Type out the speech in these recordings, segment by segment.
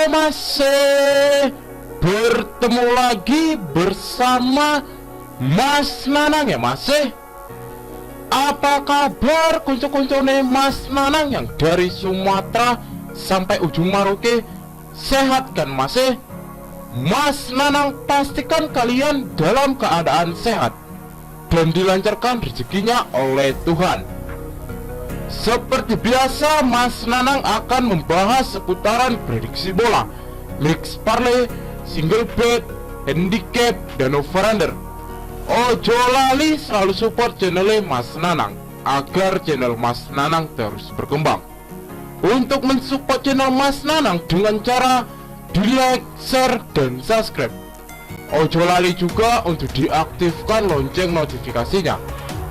masih bertemu lagi bersama Mas Nanang ya masih. Apa kabar kunco-kuncone Mas Nanang yang dari Sumatera sampai ujung Maroke? Sehat kan masih? Mas Nanang pastikan kalian dalam keadaan sehat dan dilancarkan rezekinya oleh Tuhan. Seperti biasa, Mas Nanang akan membahas seputaran prediksi bola, mix parlay, single bet, handicap, dan over-under. Ojo lali selalu support channelnya Mas Nanang agar channel Mas Nanang terus berkembang. Untuk mensupport channel Mas Nanang dengan cara di like, share, dan subscribe. Ojo lali juga untuk diaktifkan lonceng notifikasinya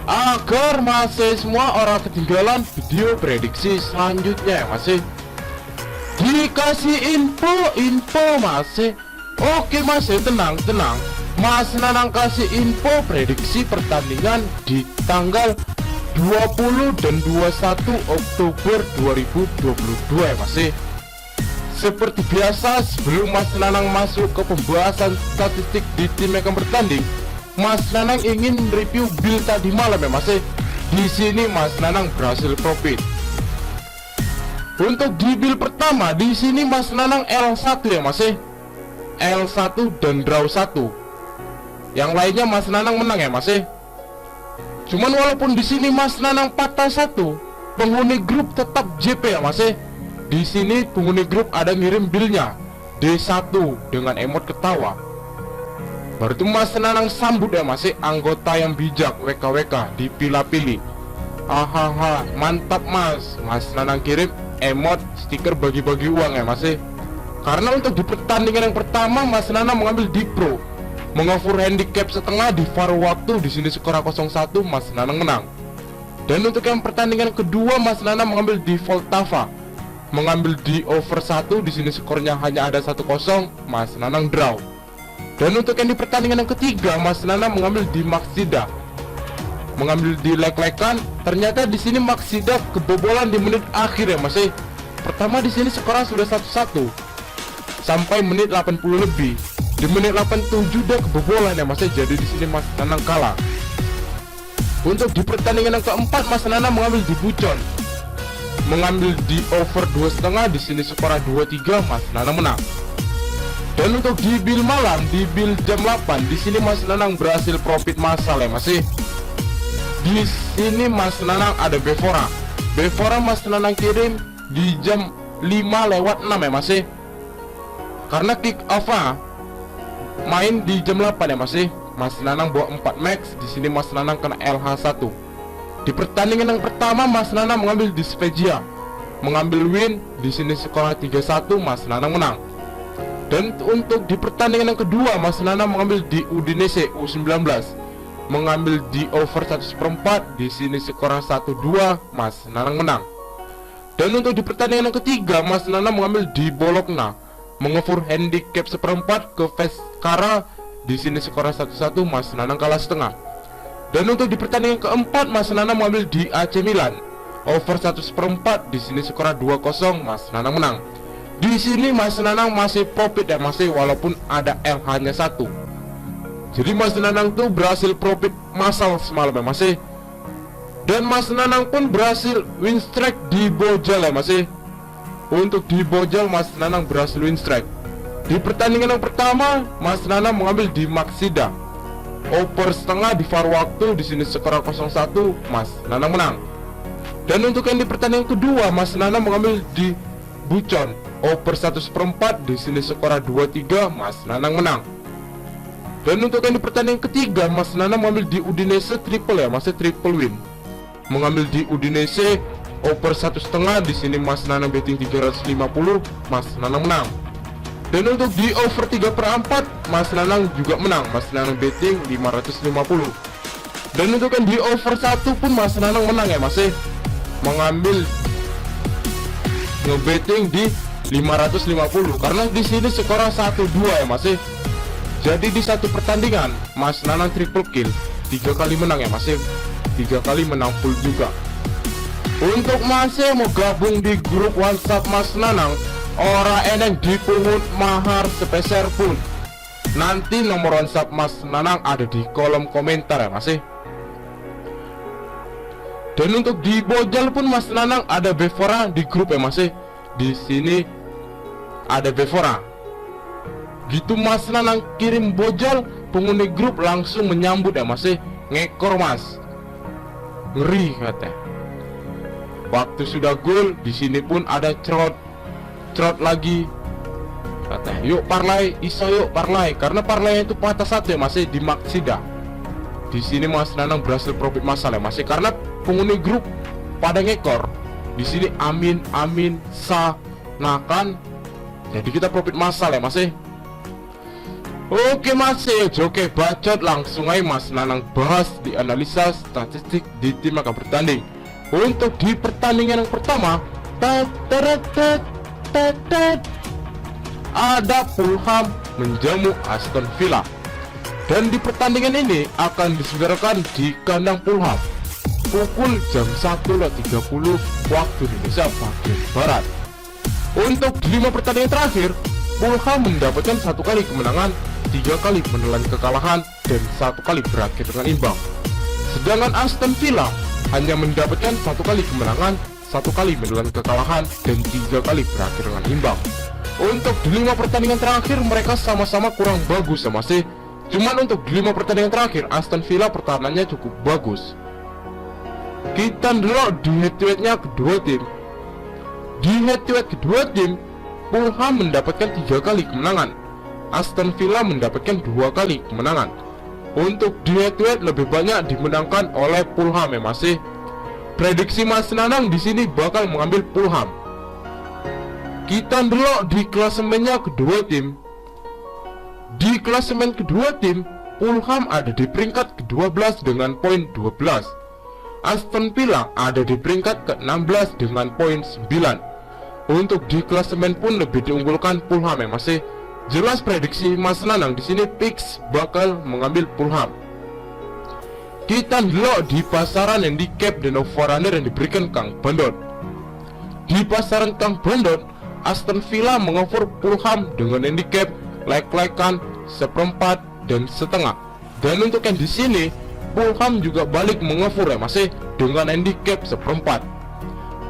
agar masih semua orang ketinggalan video prediksi selanjutnya ya masih. Dikasih info masih. Oke masih, tenang. Mas Nanang kasih info prediksi pertandingan di tanggal 20 dan 21 Oktober 2022 ya masih. Seperti biasa, sebelum Mas Nanang masuk ke pembahasan statistik di tim yang akan bertanding, Mas Nanang ingin review build tadi malam ya masih. Di sini Mas Nanang berhasil profit. Untuk di build pertama, di sini Mas Nanang L1 ya masih. L1 dan draw 1. Yang lainnya Mas Nanang menang ya masih. Cuman walaupun di sini Mas Nanang patah 1, penghuni grup tetap JP ya masih. Di sini penghuni grup ada ngirim buildnya D1 dengan emot ketawa. Baru itu Mas Nanang sambut ya masih, anggota yang bijak WKWK dipilih-pilih. Hahaha, mantap Mas. Mas Nanang kirim emot stiker bagi-bagi uang ya masih. Karena untuk di pertandingan yang pertama Mas Nanang mengambil di pro, mengover handicap setengah di VAR waktu, di sini skor 0-1 Mas Nanang menang. Dan untuk yang pertandingan kedua Mas Nanang mengambil di Voltava, mengambil di over 1, di sini skornya hanya ada 1-0, Mas Nanang draw. Dan untuk yang di pertandingan yang ketiga Mas Nanang mengambil di Maksida, mengambil di lek-lekan. Ternyata di sini Maksida kebobolan di menit akhir ya masih. Pertama di sini skornya sudah 1-1 sampai menit 80 lebih. Di menit 87 dia kebobolan ya masih. Jadi di sini Mas Nanang kalah. Untuk di pertandingan yang keempat Mas Nanang mengambil di Bucon, mengambil di over 2,5, di sini skornya 2-3, Mas Nanang menang. Dan untuk di build malam, di build jam 8, di sini Mas Nanang berhasil profit massal ya masih. Di sini Mas Nanang ada Bevora. Bevora Mas Nanang kirim di jam 5:06 ya masih. Karena kick off main di jam 8 ya masih. Mas Nanang bawa 4 max, di sini Mas Nanang kena LH1. Di pertandingan yang pertama Mas Nanang mengambil di Spezia, mengambil win, di sini skor 3-1, Mas Nanang menang. Dan untuk di pertandingan yang kedua Mas Nanang mengambil di Udinese U19, mengambil di over 1/4, di sini skor 1-2, Mas Nanang menang. Dan untuk di pertandingan yang ketiga Mas Nanang mengambil di Bologna, mengover handicap 1/4 ke Pescara, di sini skor 1-1, Mas Nanang kalah setengah. Dan untuk di pertandingan keempat Mas Nanang mengambil di AC Milan, over 1/4, di sini skor 2-0, Mas Nanang menang. Di sini Mas Nanang masih profit ya masih, walaupun ada LH-nya 1. Jadi Mas Nanang tuh berhasil profit massal semalam ya masih. Dan Mas Nanang pun berhasil win strike di Bojal ya masih. Untuk di Bojal Mas Nanang berhasil win strike. Di pertandingan yang pertama Mas Nanang mengambil di Maksida, over setengah di VAR waktu, di sini skor 0-1, Mas Nanang menang. Dan untuk yang di pertandingan kedua Mas Nanang mengambil di Bucon, over 1/4, di sini skor 2-3, Mas Nanang menang. Dan untuk yang di pertandingan ketiga Mas Nanang mengambil di Udinese triple ya masih, triple win, mengambil di Udinese over 1,5, di sini Mas Nanang betting 350, Mas Nanang menang. Dan untuk di over 3/4 Mas Nanang juga menang, Mas Nanang betting 550. Dan untuk yang di over 1 pun Mas Nanang menang ya masih, mengambil ngebetting di 550 karena di sini skornya 1-2 ya masih. Jadi di satu pertandingan Mas Nanang triple kill, 3 kali menang ya masih, 3 kali menang full juga. Untuk masih mau gabung di grup WhatsApp Mas Nanang, ora eneng dipungut mahar sepeser pun. Nanti nomor WhatsApp Mas Nanang ada di kolom komentar ya Mas. Dan untuk di Bojol pun Mas Nanang ada Bevora di grup ya Mas. Di sini ada Bevora. Gitu Mas Nanang kirim Bojol, penghuni grup langsung menyambut ya Mas. Ngekor Mas. Ngeri katanya. Waktu sudah gol, di sini pun ada cerot lagi. Katanya, yuk parlay, iso yuk parlay. Karena parlaynya itu patah satu ya Mas di Maksida. Di sini Mas Nanang berhasil profit massal ya Mas, karena penghuni grup pada ngekor. Di sini amin nakan. Jadi kita profit massal ya Mas. Oke Mas, oke bacot langsung aja Mas Nanang bahas di analisa statistik di tim akan bertanding. Untuk di pertandingan yang pertama, ada Fulham menjamu Aston Villa. Dan di pertandingan ini akan diselenggarakan di kandang Fulham pukul jam 1.30 waktu Indonesia bagian Barat. Untuk di 5 pertandingan terakhir, Fulham mendapatkan 1 kali kemenangan, 3 kali menelan kekalahan, dan 1 kali berakhir dengan imbang. Sedangkan Aston Villa hanya mendapatkan 1 kali kemenangan, 1 kali menelan kekalahan, dan 3 kali berakhir dengan imbang. Untuk di 5 pertandingan terakhir mereka sama-sama kurang bagus ya Mas. Cuman untuk di 5 pertandingan terakhir Aston Villa pertahanannya cukup bagus. Kita dulu di head-to-headnya kedua tim. Di head-to-head kedua tim, Fulham mendapatkan 3 kali kemenangan, Aston Villa mendapatkan 2 kali kemenangan. Untuk di head-to-head lebih banyak dimenangkan oleh Fulham ya Mas. Prediksi Mas Nanang di sini bakal mengambil Fulham. Kita dulu di klasemennya kedua tim. Di klasemen kedua tim, Fulham ada di peringkat ke-12 dengan poin 12. Aston Villa ada di peringkat ke-16 dengan poin 9. Untuk di klasemen pun lebih diunggulkan Fulham ya Mas. Jelas prediksi Mas Nanang di sini fix bakal mengambil Fulham. Kita dulu di pasaran handicap dan over-under yang diberikan Kang Bandot. Di pasaran Kang Bandot, Aston Villa mengover Fulham dengan handicap like-likean 1/4 dan setengah. Dan untuk yang di sini Fulham juga balik mengover ya Mas dengan handicap 1/4.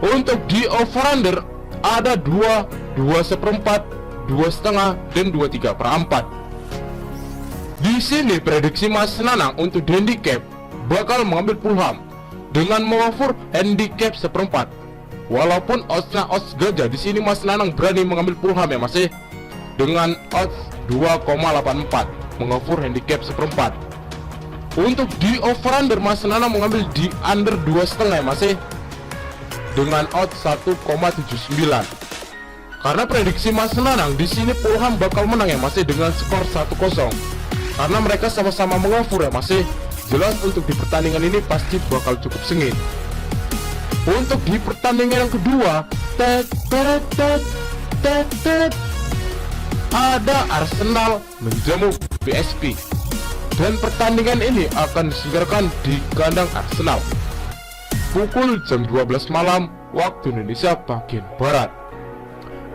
Untuk di over-under ada 2, 2/4, 2,5 dan 23/4. Di sini prediksi Mas Nanang untuk handicap bakal mengambil Fulham dengan mengover handicap 1/4. Walaupun oddsnya odds gajah, di sini Mas Nanang berani mengambil Fulham ya Mas dengan odds 2,84 mengover handicap 1/4. Untuk di over-under Mas Nanang mengambil di under 2,5 ya Mas dengan odds 1,79. Karena prediksi Mas Nanang di sini Fulham bakal menang ya Mas dengan skor 1-0. Karena mereka sama-sama mengover ya Mas. Jelas untuk di pertandingan ini pasti bakal cukup sengit. Untuk di pertandingan yang kedua, ada Arsenal menjamu PSV. Dan pertandingan ini akan diselenggarakan di kandang Arsenal pukul jam 12 malam waktu Indonesia bagian Barat.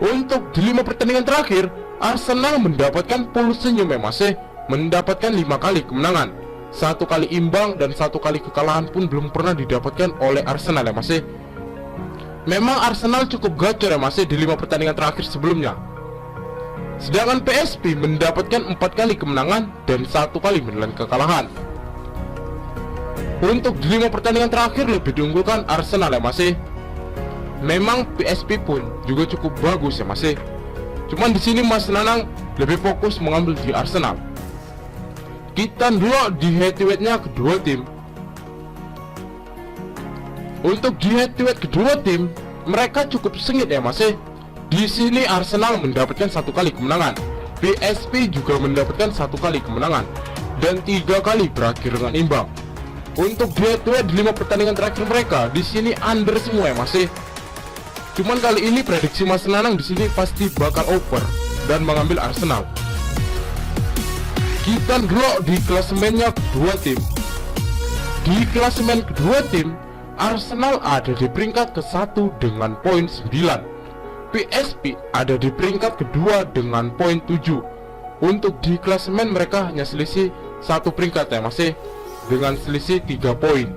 Untuk di 5 pertandingan terakhir, Arsenal mendapatkan pool senyum ya Mas, mendapatkan 5 kali kemenangan, 1 kali imbang, dan 1 kali kekalahan pun belum pernah didapatkan oleh Arsenal ya Mas. Memang Arsenal cukup gacor ya Mas di 5 pertandingan terakhir sebelumnya. Sedangkan PSV mendapatkan 4 kali kemenangan dan 1 kali menelan kekalahan. Untuk di 5 pertandingan terakhir lebih diunggulkan Arsenal ya Mas. Memang PSV pun juga cukup bagus ya Mas. Cuman di sini Mas Nanang lebih fokus mengambil di Arsenal. Kita dulu di head-to-headnya kedua tim. Untuk di head-to-head kedua tim, mereka cukup sengit ya Mas. Di sini Arsenal mendapatkan 1 kali kemenangan, PSV juga mendapatkan 1 kali kemenangan, dan 3 kali berakhir dengan imbang. Untuk di head-to-head di 5 pertandingan terakhir mereka, di sini under semua ya Mas. Cuman kali ini prediksi Mas Nanang di sini pasti bakal over dan mengambil Arsenal. Kita dulu di klasemennya kedua tim. Di klasemen kedua tim, Arsenal ada di peringkat ke-1 dengan poin 9. PSP ada di peringkat kedua dengan poin 7. Untuk di klasemen mereka hanya selisih 1 peringkat ya masih, dengan selisih 3 poin.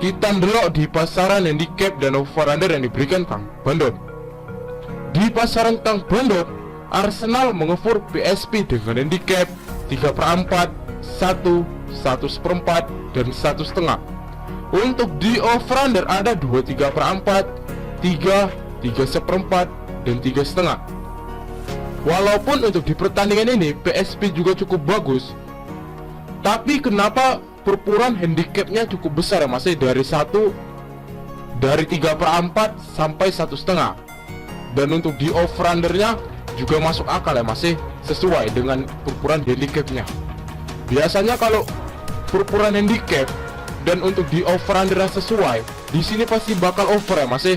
Kita ndelok di pasaran handicap dan over-under yang diberikan Kang Bandot. Di pasaran Kang Bandot, Arsenal mengefur PSP dengan handicap 3/4, 1, 1/4, dan 1,5. Untuk di over-under ada 23/4, 3, 3/4, dan 3,5. Walaupun untuk di pertandingan ini PSP juga cukup bagus, tapi kenapa perpuluhan handicapnya cukup besar ya masih, dari 3/4 sampai 1,5. Dan untuk di over-undernya juga masuk akal ya masih, sesuai dengan perpuluhan handicapnya. Biasanya kalau perpuluhan handicap dan untuk di over-undernya sesuai, di sini pasti bakal over ya masih.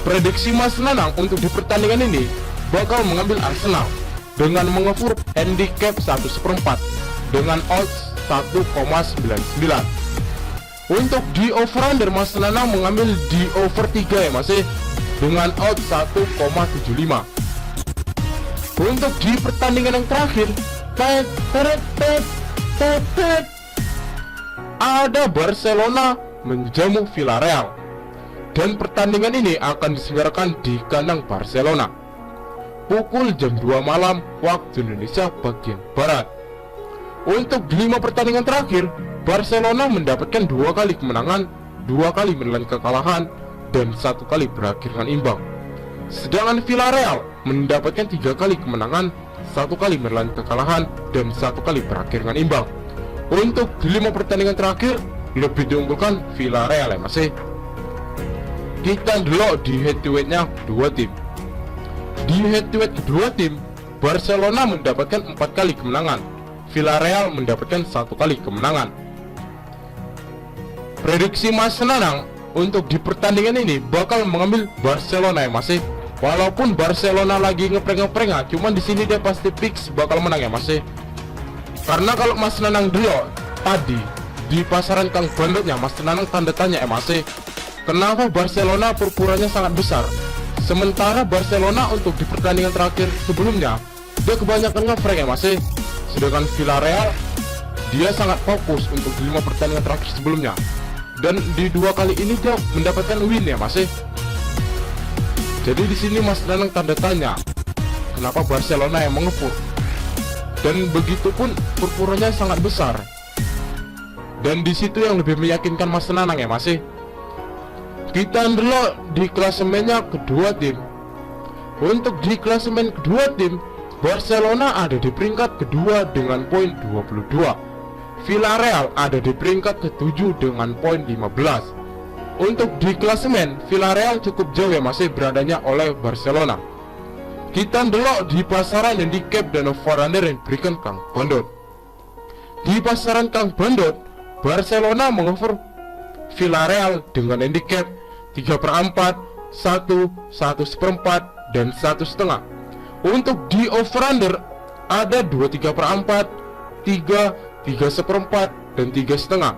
Prediksi Mas Nanang untuk di pertandingan ini bakal mengambil Arsenal dengan mengefur handicap 1/4 dengan odds 1,99. Untuk di over-under Mas Nanang mengambil di over 3 ya masih, dengan odds 1,75. Untuk di pertandingan yang terakhir, ada Barcelona menjamu Villarreal, dan pertandingan ini akan diselenggarakan di kandang Barcelona pukul jam 2 malam waktu Indonesia bagian Barat. Untuk di 5 pertandingan terakhir, Barcelona mendapatkan 2 kali kemenangan, 2 kali menelan kekalahan, dan 1 kali berakhir dengan imbang. Sedangkan Villarreal mendapatkan 3 kali kemenangan, 1 kali menelan kekalahan, dan 1 kali berakhir dengan imbang. Untuk di 5 pertandingan terakhir, lebih diunggulkan Villarreal ya masih. Kita dulu di head to head-nya kedua tim. Di head to head kedua tim, Barcelona mendapatkan 4 kali kemenangan, Villarreal mendapatkan 1 kali kemenangan. Prediksi Mas Nanang untuk di pertandingan ini bakal mengambil Barcelona ya masih. Walaupun Barcelona lagi ngepreng-ngepreng, cuman di sini dia pasti fix bakal menang ya masih. Karena kalau Mas Nanang dulu tadi di pasaran Kang Bandotnya, Mas Nanang tanda tanya ya masih. Kenapa Barcelona perpuluhannya sangat besar, sementara Barcelona untuk di pertandingan terakhir sebelumnya dia kebanyakan ngepreng ya masih. Sedangkan Villarreal dia sangat fokus untuk di 5 pertandingan terakhir sebelumnya, dan di 2 kali ini dia mendapatkan win ya masih. Jadi di sini Mas Nanang tanda tanya, kenapa Barcelona yang mengepur, dan begitupun perpuluhannya sangat besar. Dan di situ yang lebih meyakinkan Mas Nanang ya masih. Kita dulu di klasemennya kedua tim. Untuk di klasemen kedua tim, Barcelona ada di peringkat kedua dengan poin 22. Villarreal ada di peringkat ke-7 dengan poin 15. Untuk di klasemen, Villarreal cukup jauh ya masih beradanya oleh Barcelona. Kita dulu di pasaran handicap dan over-under yang diberikan Kang Bandot. Di pasaran Kang Bandot, Barcelona mengover Villarreal dengan handicap 3/4, 1, 1/4, dan 1,5. Untuk di over-under ada 23/4, 3, 3/4, dan 3,5.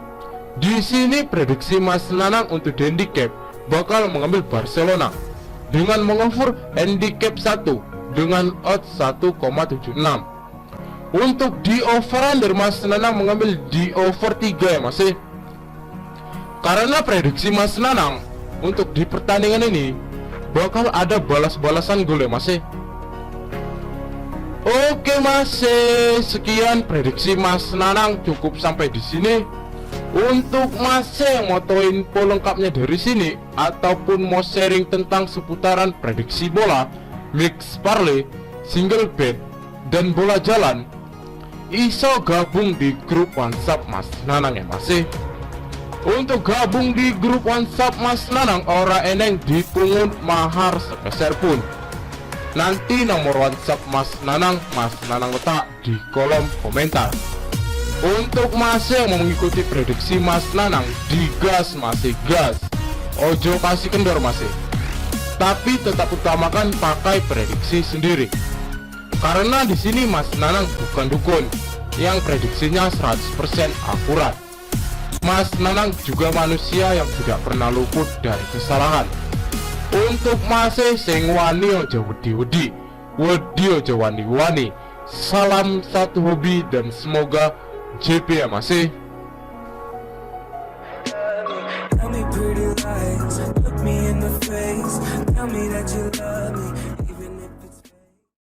Di sini prediksi Mas Nanang untuk handicap bakal mengambil Barcelona dengan mengover handicap 1 dengan odds 1,76. Untuk di over-under Mas Nanang mengambil di over 3 ya masih. Karena prediksi Mas Nanang untuk di pertandingan ini bakal ada balas-balasan gol ya masih. Oke masih, sekian prediksi Mas Nanang cukup sampai di sini. Untuk masih yang mau tahu info lengkapnya dari sini ataupun mau sharing tentang seputaran prediksi bola, mix parlay, single bet, dan bola jalan, iso gabung di grup WhatsApp Mas Nanang ya masih. Untuk gabung di grup WhatsApp Mas Nanang ora eneng dipungut mahar sepeser pun. Nanti nomor WhatsApp Mas Nanang letak di kolom komentar. Untuk masih yang mau mengikuti prediksi Mas Nanang, digas masih gas, ojo kasih kendor masih. Tapi tetap utamakan pakai prediksi sendiri. Karena di sini Mas Nanang bukan dukun yang prediksinya 100% akurat. Mas Nanang juga manusia yang tidak pernah luput dari kesalahan. Untuk masih sing wani aja wedi-wedi, wedi aja wani-wani. Salam satu hobi dan semoga JP ya masih. Tell me pretty lies, look me in the face, tell me that you love me.